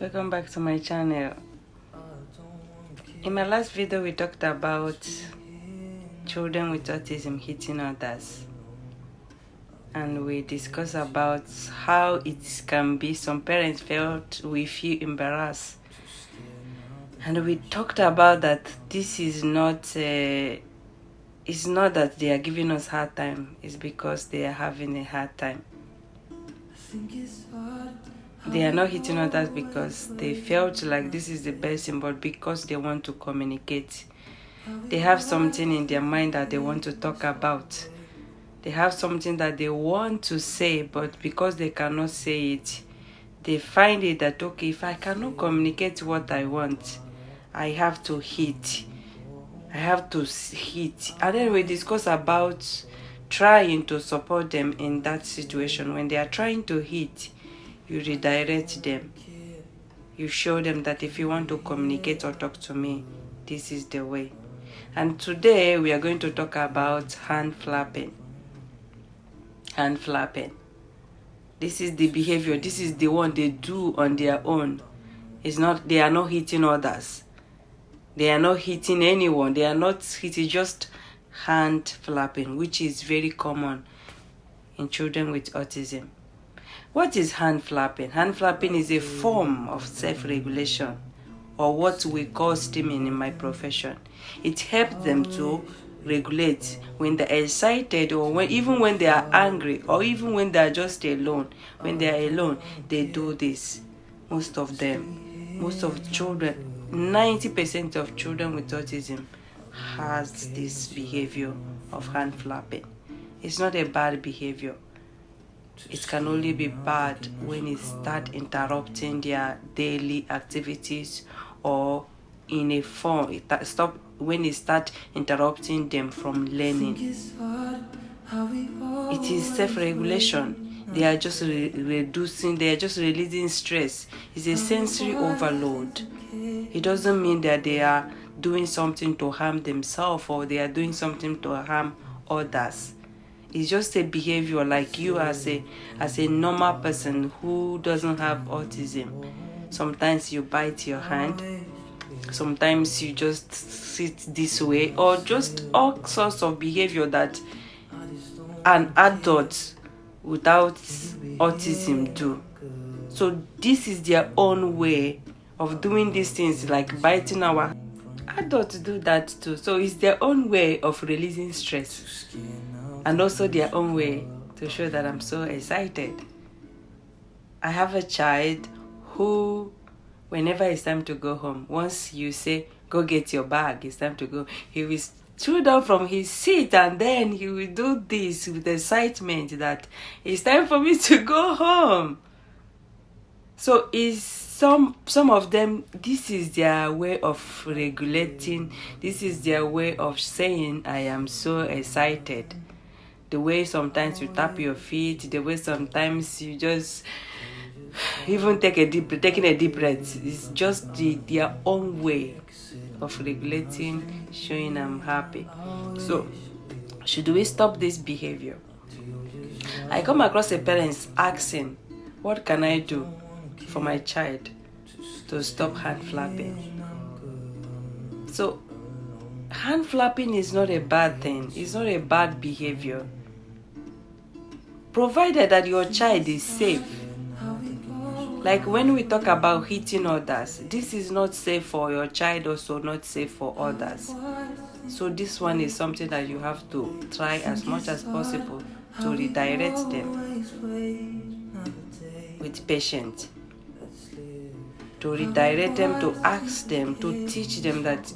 Welcome back to my channel. In my last video, we talked about children with autism hitting others, and we discussed about how it can be some parents we feel embarrassed, and we talked about that this is not it's not that they are giving us hard time, it's because they are having a hard time. They are not hitting others because they felt like this is the best thing, but because they want to communicate. They have something in their mind that they want to talk about. They have something that they want to say, but because they cannot say it, they find it that, okay, if I cannot communicate what I want, I have to hit. I have to hit. And then we discuss about trying to support them in that situation. When they are trying to hit, you redirect them. You show them that if you want to communicate or talk to me, this is the way. And today we are going to talk about hand flapping. Hand flapping. This is the behavior. This is the one they do on their own. It's not, they are not hitting others. They are not hitting anyone. They are not hitting, just hand flapping, which is very common in children with autism. What is hand flapping? Hand flapping is a form of self-regulation, or what we call stimming in my profession. It helps them to regulate when they're excited, or even when they are angry, or even when they are just alone. When they are alone, they do this. Most of them, most of children, 90% of children with autism has this behavior of hand flapping. It's not a bad behavior. It can only be bad when it starts interrupting their daily activities, or in a form, when it starts interrupting them from learning. It is self-regulation. They are just reducing, they are just releasing stress. It's a sensory overload. It doesn't mean that they are doing something to harm themselves, or they are doing something to harm others. It's just a behavior like you as a normal person who doesn't have autism. Sometimes you bite your hand, sometimes you just sit this way, or just all sorts of behavior that an adult without autism do. So this is their own way of doing these things, like biting our adults do that too. So it's their own way of releasing stress, and also their own way to show that I'm so excited. I have a child who, whenever it's time to go home, once you say, go get your bag, it's time to go, he will stood up from his seat, and then he will do this with excitement that it's time for me to go home. So is some of them, this is their way of regulating. This is their way of saying, I am so excited. The way sometimes you tap your feet, the way sometimes you just even taking a deep breath. It's just their own way of regulating, showing I'm happy. So should we stop this behavior? I come across a parent asking, what can I do for my child to stop hand flapping? So hand flapping is not a bad thing. It's not a bad behavior, provided that your child is safe. Like when we talk about hitting others, this is not safe for your child, also not safe for others. So this one is something that you have to try as much as possible to redirect them with patience. To redirect them, to ask them, to teach them that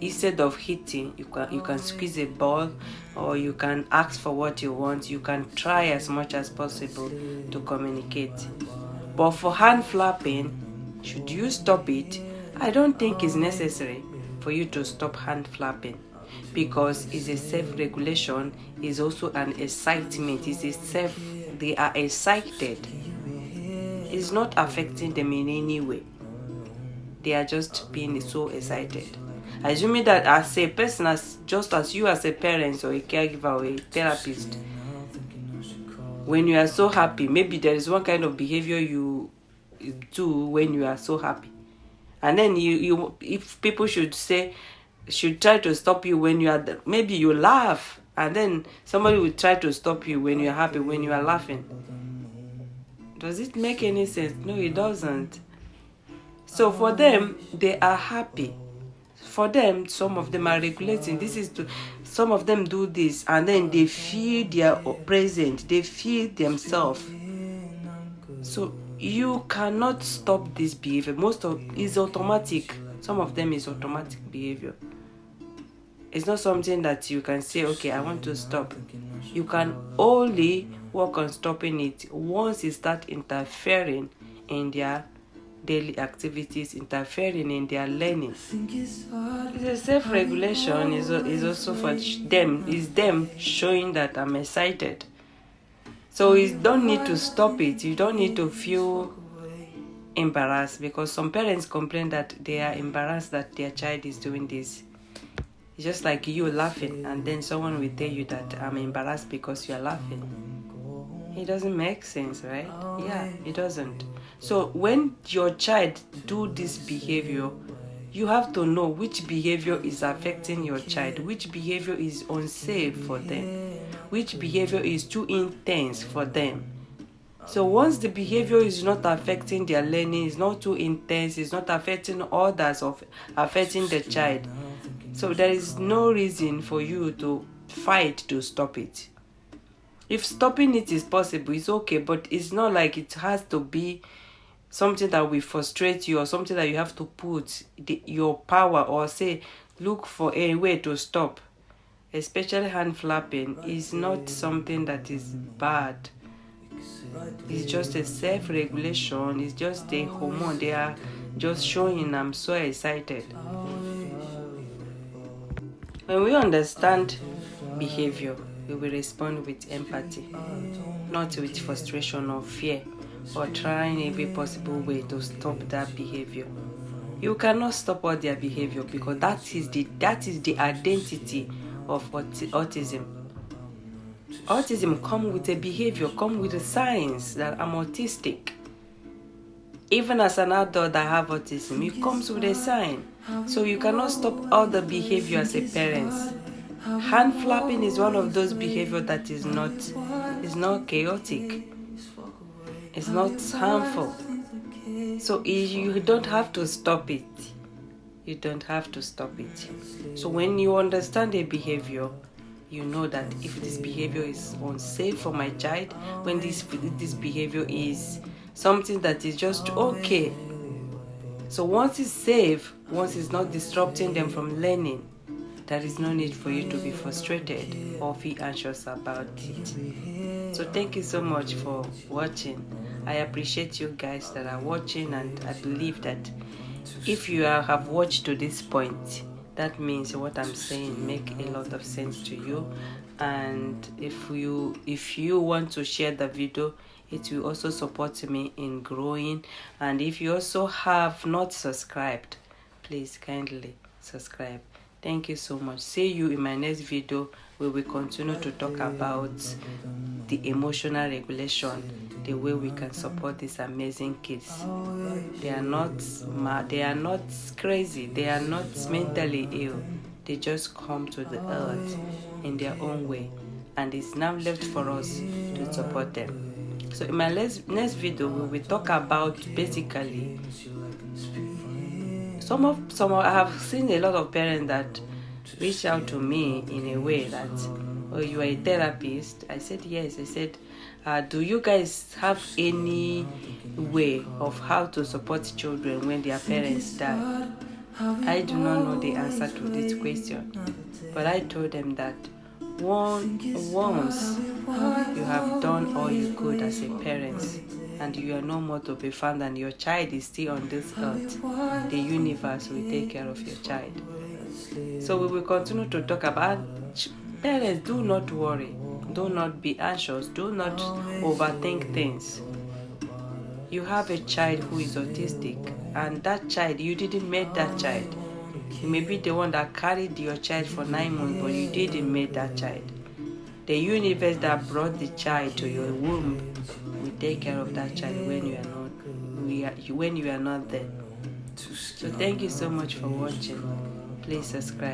instead of hitting, you can squeeze a ball, or you can ask for what you want. You can try as much as possible to communicate. But for hand flapping, should you stop it? I don't think it's necessary for you to stop hand flapping, because it's a self-regulation. It's also an excitement. They are excited. It's not affecting them in any way. They are just being so excited. Assuming that as a person, just as you as a parent or a caregiver or a therapist, when you are so happy, maybe there is one kind of behavior you do when you are so happy, and then you if people should try to stop you when you are maybe you laugh, and then somebody will try to stop you when you are happy, when you are laughing. Does it make any sense? No, it doesn't. So for them, they are happy. For them, some of them are regulating. Some of them do this, and then they feel they are present. They feel themselves. So you cannot stop this behavior. Most of is automatic. Some of them is automatic behavior. It's not something that you can say, okay, I want to stop. You can only work on stopping it once you start interfering in their daily activities, interfering in their learning. It's a self-regulation is also for them. Is them showing that I'm excited. So you don't need to stop it. You don't need to feel embarrassed, because some parents complain that they are embarrassed that their child is doing this. It's just like you laughing, and then someone will tell you that I'm embarrassed because you're laughing. It doesn't make sense, right? Yeah, it doesn't. So when your child do this behavior, you have to know which behavior is affecting your child, which behavior is unsafe for them, which behavior is too intense for them. So once the behavior is not affecting their learning, is not too intense, is not affecting others, of affecting the child, so there is no reason for you to fight to stop it. If stopping it is possible, it's okay, but it's not like it has to be something that will frustrate you, or something that you have to put your power, or say look for a way to stop. Especially hand flapping is not something that is bad. It's just a self-regulation. It's just a hormone. They are just showing I'm so excited. When we understand behavior, we will respond with empathy, not with frustration or fear, or trying every possible way to stop that behavior. You cannot stop all their behavior, because that is the identity of autism. Autism comes with a behavior, comes with the signs that I'm autistic. Even as an adult that have autism, it comes with a sign. So you cannot stop all the behavior as a parent. Hand flapping is one of those behaviors that is not chaotic. It's not harmful. So you don't have to stop it. You don't have to stop it. So when you understand a behavior, you know that if this behavior is unsafe for my child, when this behavior is something that is just okay. So once it's safe, once it's not disrupting them from learning, there is no need for you to be frustrated or feel anxious about it. So thank you so much for watching. I appreciate you guys that are watching, and I believe that if you have watched to this point, that means what I'm saying make a lot of sense to you. And if you want to share the video, it will also support me in growing. And if you also have not subscribed, please kindly subscribe. Thank you so much. See you in my next video, where we continue to talk about the emotional regulation, the way we can support these amazing kids. They are not mad, they are not crazy, they are not mentally ill. They just come to the earth in their own way, and it's now left for us to support them. So in my next video, we will talk about basically I have seen a lot of parents that reach out to me in a way that, oh, you are a therapist? I said yes. I said, do you guys have any way of how to support children when their parents die? I do not know the answer to this question, but I told them that once you have done all you could as a parent, and you are no more to be found, and your child is still on this earth, the universe will take care of your child. So we will continue to talk about parents. Do not worry, do not be anxious, do not overthink things. You have a child who is autistic, and that child, you didn't make that child. He may be the one that carried your child for 9 months, but you didn't meet that child. The universe that brought the child to your womb will take care of that child when you are not there. So thank you so much for watching. Please subscribe.